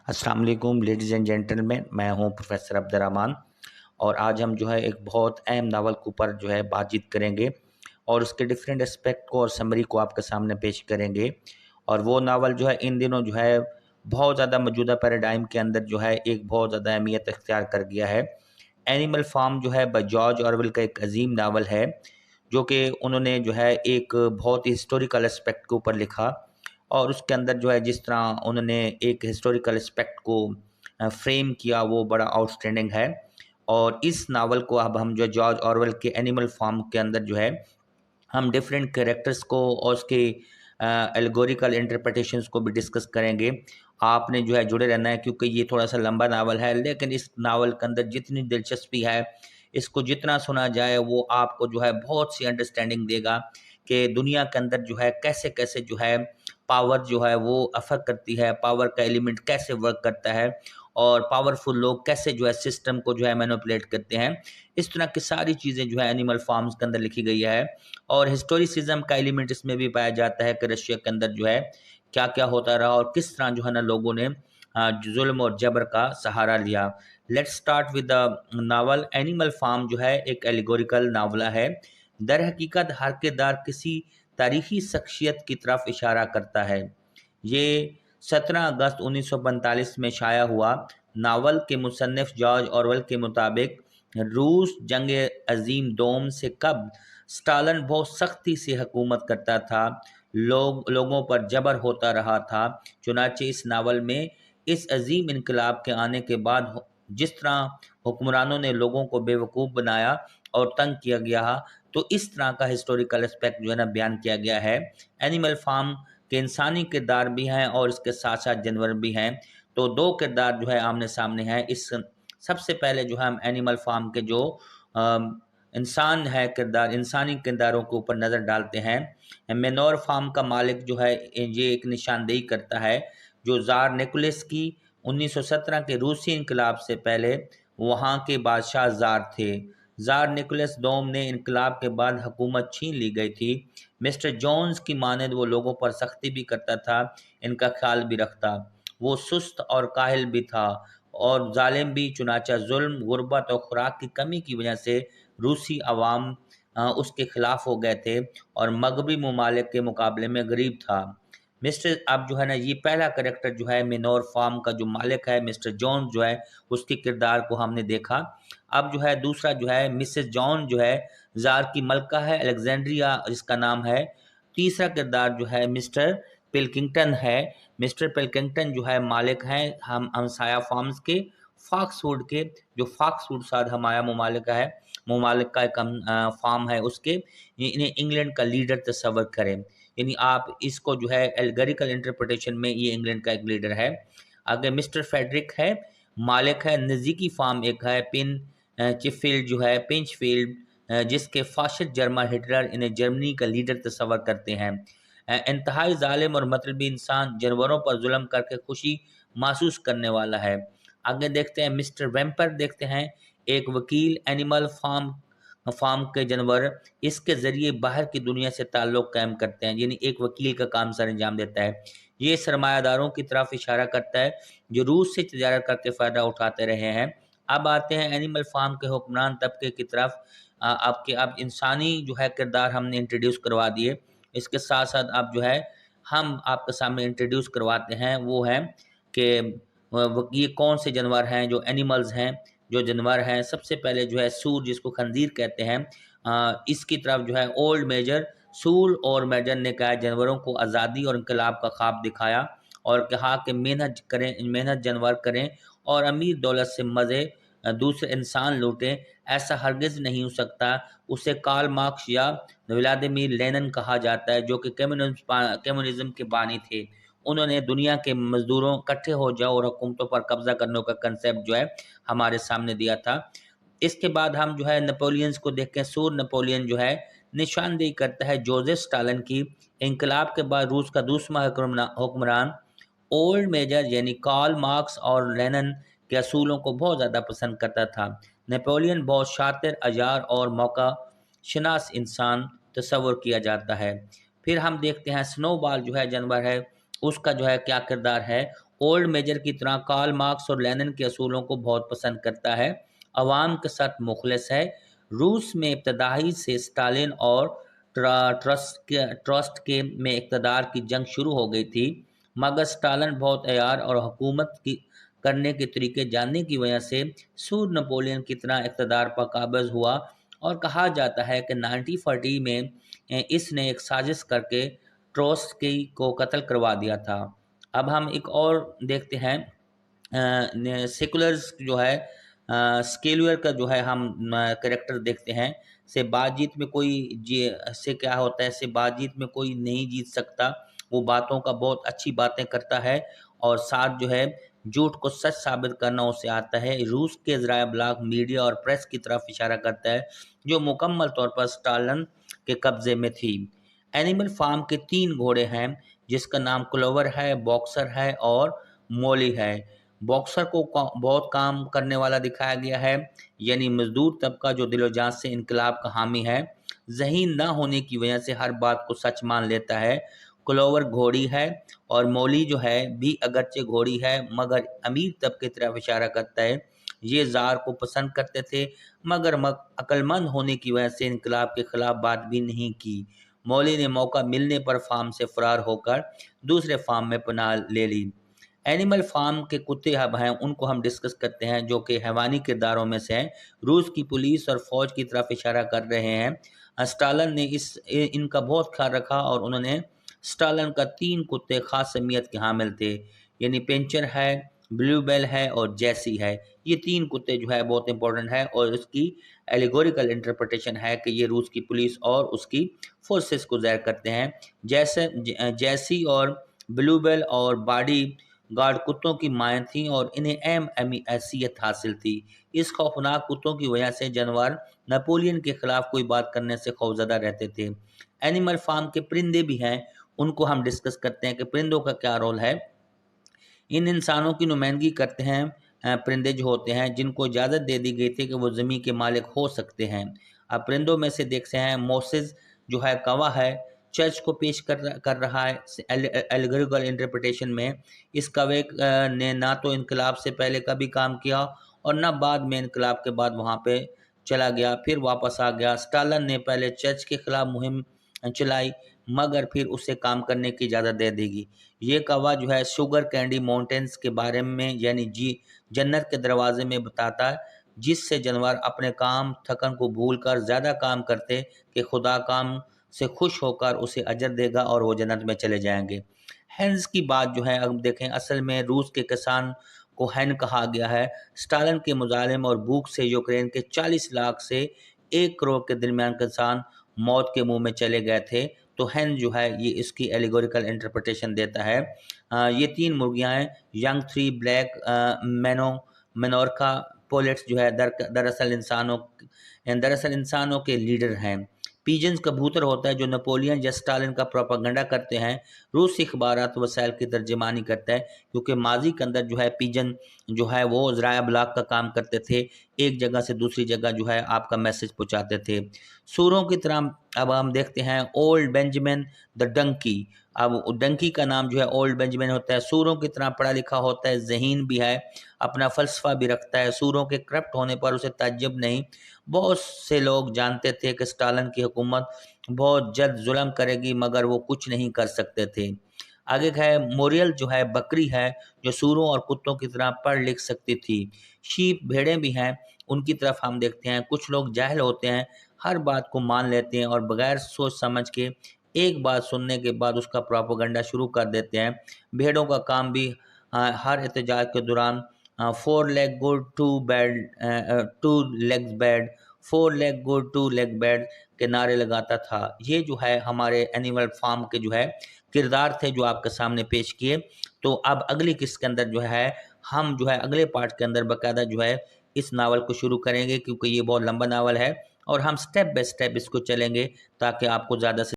अस्सलाम वालेकुम ladies and gentleman, मैं हूं प्रोफेसर अब्दुर्रहमान। और आज हम जो है एक बहुत अहम नावल के ऊपर जो है बातचीत करेंगे और उसके डिफरेंट एस्पेक्ट को और समरी को आपके सामने पेश करेंगे। और वो नावल जो है इन दिनों जो है बहुत ज़्यादा मौजूदा पैराडाइम के अंदर जो है एक बहुत ज़्यादा अहमियत इख्तियार कर गया है। एनिमल फार्म जो है बाय जॉर्ज ऑरवेल का एक अजीम नावल है, जो कि उन्होंने जो है एक बहुत ही हिस्टोरिकल एस्पेक्ट के ऊपर लिखा। और उसके अंदर जो है जिस तरह उन्होंने एक हिस्टोरिकल एस्पेक्ट को फ्रेम किया वो बड़ा आउटस्टैंडिंग है। और इस नावल को अब हम जो जॉर्ज ऑरवेल के एनिमल फार्म के अंदर जो है हम डिफरेंट कैरेक्टर्स को और उसके एल्गोरिकल इंटरप्रिटेशंस को भी डिस्कस करेंगे। आपने जो है जुड़े रहना है, क्योंकि ये थोड़ा सा लंबा नावल है, लेकिन इस नावल के अंदर जितनी दिलचस्पी है, इसको जितना सुना जाए वो आपको जो है बहुत सी अंडरस्टैंडिंग देगा कि दुनिया के अंदर जो है कैसे कैसे जो है पावर जो है वो अफेक्ट करती है, पावर का एलिमेंट कैसे वर्क करता है और पावरफुल लोग कैसे जो है सिस्टम को जो है मैनिपुलेट करते हैं। इस तरह की सारी चीज़ें जो है एनिमल फार्म्स के अंदर लिखी गई है। और हिस्टोरिसिज्म का एलिमेंट इसमें भी पाया जाता है कि रशिया के अंदर जो है क्या क्या होता रहा और किस तरह जो है ना लोगों ने जुल्म और जबर का सहारा लिया। Let's start with the novel. Animal Farm जो है एक एलिगोरिकल नावला है। दर हकीकत हर किरदार किसी तारीखी शख्सियत की तरफ इशारा करता है। ये 17 अगस्त 1945 में शाया हुआ। नावल के मुसन्निफ जॉर्ज ऑरवेल के मुताबिक रूस जंग अजीम दोम से कब स्टालिन बहुत सख्ती से हुकूमत करता था, लोगों पर जबर होता रहा था। चुनाचे इस नावल में इस अजीम इनकलाब के आने के बाद जिस तरह हुक्मरानों ने लोगों को बेवकूफ़ बनाया और तंग किया गया, तो इस तरह का हिस्टोरिकल एस्पेक्ट जो है ना बयान किया गया है। एनिमल फार्म के इंसानी किरदार भी हैं और इसके साथ साथ जानवर भी हैं। तो दो किरदार जो है आमने सामने हैं। इस सबसे पहले जो है हम एनिमल फार्म के जो इंसान है किरदार, इंसानी किरदारों के ऊपर नज़र डालते हैं। मेनोर फार्म का मालिक जो है ये एक निशानदेही करता है जो ज़ार निकोलस की 1917 के रूसी इनकलाब से पहले वहाँ के बादशाह ज़ार थे। ज़ार निकोलस दोम ने इनकलाब के बाद हुकूमत छीन ली गई थी। मिस्टर जोन्स की मानद वो लोगों पर सख्ती भी करता था, इनका ख्याल भी रखता। वो सुस्त और काहिल भी था और जालिम भी। चुनाचा जुल्म, गुर्बत और खुराक की कमी की वजह से रूसी अवाम उसके खिलाफ हो गए थे और मगरबी ममालिक के मुकाबले में गरीब था। मिस्टर अब जो है ना ये पहला करेक्टर जो है मिनोर फार्म का जो मालिक है मिस्टर जॉन जो है उसके किरदार को हमने देखा। अब जो है दूसरा जो है मिसेस जॉन जो है ज़ार की मलका है, अलेक्जेंड्रिया जिसका नाम है। तीसरा किरदार जो है मिस्टर पिल्किंगटन है। मिस्टर पिल्किंगटन जो है मालिक हैं हम हमसाया फार्म्स के, फॉक्सवुड के। जो फॉक्सवुड साथ हमाया ममालिक है, ममालिक का एक फार्म है उसके। इन्हें इंग्लैंड का लीडर तस्वर करें, यानी आप इसको जो है एल्गोरिकल इंटरप्रिटेशन में ये इंग्लैंड का एक लीडर है। आगे मिस्टर फेडरिक है, मालिक है नज़दीकी फार्म एक है पिन चिफील्ड जो है पिंचफील्ड, जिसके फाशिस्ट जर्मन हिटलर इन्हें जर्मनी का लीडर तस्वर करते हैं। इंतहाई जालिम और मतलबी इंसान, जानवरों पर जुल्म करके खुशी महसूस करने वाला है। आगे देखते हैं मिस्टर वेम्पर, देखते हैं एक वकील। एनिमल फार्म फार्म के जानवर इसके ज़रिए बाहर की दुनिया से ताल्लुक़ कायम करते हैं, यानी एक वकील का काम सर अंजाम देता है। ये सरमायादारों की तरफ इशारा करता है जो रूस से तजारत करके फ़ायदा उठाते रहे हैं। अब आते हैं एनिमल फार्म के हुक्मरान तबके की तरफ। आपके अब इंसानी जो है किरदार हमने इंट्रोड्यूस करवा दिए। इसके साथ साथ अब जो है हम आपके सामने इंट्रोड्यूस करवाते हैं वो है कि ये कौन से जानवर हैं जो एनिमल्स हैं। जो जानवर हैं सबसे पहले जो है सूर, जिसको खंजीर कहते हैं। इसकी तरफ जो है ओल्ड मेजर सूल और मेजर ने कहा जानवरों को आज़ादी और इनकलाब का ख्वाब दिखाया और कहा कि मेहनत करें, मेहनत जानवर करें और अमीर दौलत से मज़े दूसरे इंसान लूटें। ऐसा हरगिज़ नहीं हो सकता। उसे कार्ल मार्क्स या व्लादिमीर लेनिन कहा जाता है, जो कि कम्युनिज़्म के बानी थे। उन्होंने दुनिया के मज़दूरों इकट्ठे हो जाओ और हुकूमतों पर कब्ज़ा करने का कंसेप्ट जो है हमारे सामने दिया था। इसके बाद हम जो है नेपोलियंस को देखें। सूर नेपोलियन जो है निशानदेही करता है जोसेफ स्टालिन की। इनकलाब के बाद रूस का दूसरा हुक्मरान ओल्ड मेजर यानी कार्ल मार्क्स और लेनिन के असूलों को बहुत ज़्यादा पसंद करता था। नेपोलियन बहुत शातिर, अजार और मौका शनास इंसान तस्वर किया जाता है। फिर हम देखते हैं स्नोबॉल जो है जानवर है, उसका जो है क्या किरदार है। ओल्ड मेजर की तरह कार्ल मार्क्स और लेनिन के असूलों को बहुत पसंद करता है, अवाम के साथ मुखलिस है। रूस में इब्तदाई से स्टालिन और ट्रस्ट के में इक़्तिदार की जंग शुरू हो गई थी, मगर स्टालिन बहुत अयार और हुकूमत की करने के तरीके जानने की वजह से सूर नपोलियन की तरह इक़्तिदार पर काबिज़ हुआ। और कहा जाता है कि 1940 में इसने एक साजिश करके ट्रोट्स्की को कत्ल करवा दिया था। अब हम एक और देखते हैं, सेकुलर्स जो है, स्केलर का जो है हम करेक्टर देखते हैं। से बातचीत में कोई से क्या होता है, से बातचीत में कोई नहीं जीत सकता। वो बातों का बहुत अच्छी बातें करता है और साथ जो है झूठ को सच साबित करना उसे आता है। रूस के ज़राए ब्लाग मीडिया और प्रेस की तरफ इशारा करता है जो मुकम्मल तौर पर स्टालिन के कब्जे में थी। एनिमल फार्म के 3 घोड़े हैं जिसका नाम क्लोवर है, बॉक्सर है और मोली है। बॉक्सर को बहुत काम करने वाला दिखाया गया है, यानी मजदूर तबका जो दिलो जान से इनकलाब का हामी है, ज़हीन ना होने की वजह से हर बात को सच मान लेता है। क्लोवर घोड़ी है और मोली जो है भी अगरचे घोड़ी है मगर अमीर तबके की तरफ इशारा करता है। ये ज़ार को पसंद करते थे मगर अक्लमंद होने की वजह से इनकलाब के खिलाफ बात भी नहीं की। मौली ने मौका मिलने पर फार्म से फरार होकर दूसरे फार्म में पनाह ले ली। एनिमल फार्म के कुत्ते अब हैं, उनको हम डिस्कस करते हैं जो कि हैवानी किरदारों में से हैं। रूस की पुलिस और फौज की तरफ इशारा कर रहे हैं। स्टालिन ने इनका बहुत ख्याल रखा और उन्होंने स्टालिन का 3 कुत्ते खास अहमियत के हामिल थे, यानी पेंचर है, ब्लूबेल है और जैसी है। ये 3 कुत्ते जो है बहुत इंपॉर्टेंट है और उसकी एलिगोरिकल इंटरप्रिटेशन है कि ये रूस की पुलिस और उसकी फोर्सेस को ज़ाहिर करते हैं। जैसी और ब्लूबेल और बॉडी गार्ड कुत्तों की माएँ थीं और इन्हें अहम हैसियत हासिल थी। इस खौफनाक कुत्तों की वजह से जानवर नेपोलियन के खिलाफ कोई बात करने से खौफजदा रहते थे। एनिमल फार्म के परिंदे भी हैं, उनको हम डिस्कस करते हैं कि परिंदों का क्या रोल है। इन इंसानों की नुमाइंदगी करते हैं परिंदे जो होते हैं जिनको इजाज़त दे दी गई थी कि वो ज़मीन के मालिक हो सकते हैं। अब परिंदों में से देखते हैं मोसेस जो है कौवा है, चर्च को पेश कर रहा है एल्गोरिकल इंटरप्रिटेशन में। इस कौवे ने ना तो इनकलाब से पहले कभी काम किया और ना बाद में इनकलाब के बाद वहाँ पे चला गया, फिर वापस आ गया। स्टालिन ने पहले चर्च के खिलाफ मुहिम चलाई मगर फिर उसे काम करने की इजाज़त दे देगी। ये कौवा जो है शुगर कैंडी माउंटेन्स के बारे में यानी जन्नत के दरवाजे में बताता है, जिससे जानवर अपने काम थकन को भूलकर ज़्यादा काम करते कि खुदा काम से खुश होकर उसे अजर देगा और वो जन्नत में चले जाएंगे। हैंस की बात जो है अब देखें, असल में रूस के किसान को हैन कहा गया है। स्टालिन के मुजालिम और भूख से यूक्रेन के 40 लाख से 1 करोड़ के दरमियान किसान मौत के मुंह में चले गए थे। तो हैन जो है ये इसकी एलिगोरिकल इंटरप्रिटेशन देता है। ये 3 मुर्गियाँ हैं, यंग थ्री, ब्लैक मेनोरका पोलेट्स जो है दरअसल इंसानों के लीडर हैं। पीजन्स कबूतर होता है जो नेपोलियन या स्टालिन का प्रोपागेंडा करते हैं। रूसी अखबारात वसाइल की तर्जमानी करता है क्योंकि माजी के अंदर जो है पीजन जो है वो ज़राया ब्लाग का काम करते थे, एक जगह से दूसरी जगह जो है आपका मैसेज पहुंचाते थे। सूरों की तरह अब हम देखते हैं ओल्ड बेंजामिन द डंकी। अब डंकी का नाम जो है ओल्ड बेंजामिन होता है। सूरों की तरह पढ़ा लिखा होता है, ज़हीन भी है, अपना फ़लसफ़ा भी रखता है। सूरों के करप्ट होने पर उसे ताज्जुब नहीं। बहुत से लोग जानते थे कि स्टालिन की हुकूमत बहुत जल्द जुल्म करेगी मगर वो कुछ नहीं कर सकते थे। आगे है मोरियल जो है बकरी है जो सूरों और कुत्तों की तरह पढ़ लिख सकती थी। शीप भेड़ें भी हैं, उनकी तरफ हम देखते हैं। कुछ लोग जाहिल होते हैं, हर बात को मान लेते हैं और बगैर सोच समझ के एक बात सुनने के बाद उसका प्रोपेगेंडा शुरू कर देते हैं। भेड़ों का काम भी हर एहतजाज के दौरान 4 leg good 2 legs bad, 4 leg good 2 leg bad के नारे लगाता था। ये जो है हमारे एनिमल फार्म के जो है किरदार थे जो आपके सामने पेश किए। तो अब अगली किस्त के अंदर जो है हम जो है अगले पार्ट के अंदर बाकायदा जो है इस नावल को शुरू करेंगे क्योंकि ये बहुत लंबा नावल है और हम स्टेप बाय स्टेप इसको चलेंगे ताकि आपको ज़्यादा से